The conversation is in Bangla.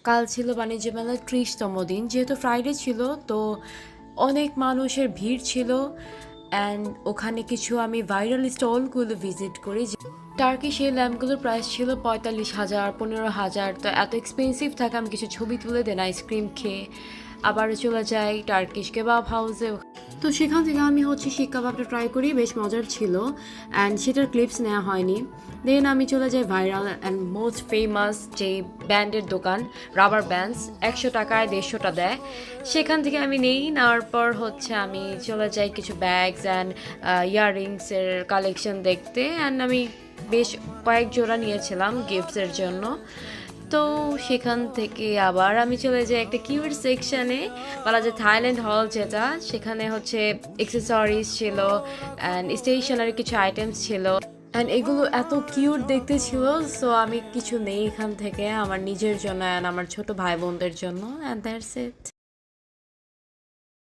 কাল ছিল বাণিজ্য মেলার ৩০তম দিন, যেহেতু ফ্রাইডে ছিল তো অনেক মানুষের ভিড় ছিল। অ্যান্ড ওখানে কিছু আমি ভাইরাল স্টলগুলো ভিজিট করি। টার্কিশ এই ল্যাম্পগুলোর প্রাইস ছিল ৪৫,০০০, ১৫,০০০। তো এত এক্সপেন্সিভ থাকে, আমি কিছু ছবি তুলে দেন আইসক্রিম খেয়ে, আবার চলে যাই টার্কিশ কেবাব হাউসে। তো সেখান থেকে আমি শিক কাবাবটা ট্রাই করি, বেশ মজার ছিল। অ্যান্ড সেটার ক্লিপস নেওয়া হয়নি। দেন আমি চলে যাই ভাইরাল অ্যান্ড মোস্ট ফেমাস যে ব্যান্ডের দোকান, রাবার ব্যান্ডস, ১০০ টাকায় ১৫০টা দেয়। সেখান থেকে আমি নেই, নেওয়ার পর আমি চলে যাই কিছু ব্যাগস অ্যান্ড ইয়াররিংসের কালেকশন দেখতে। অ্যান্ড আমি বেশ কয়েক জোড়া নিয়েছিলাম গিফটসের জন্য। তো সেখান থেকে আবার আমি চলে যাই একটা কিউট সেকশানে, বলা যায় থাইল্যান্ড হল, যেটা সেখানে এক্সেসরিজ ছিল অ্যান্ড স্টেশনারি কিছু আইটেমস ছিল। অ্যান্ড এগুলো এত কিউট দেখতে ছিল। সো আমি কিছু নেই এখান থেকে আমার নিজের জন্য অ্যান্ড আমার ছোট ভাই বোনদের জন্য, অ্যান্ড দ্যাটস ইট।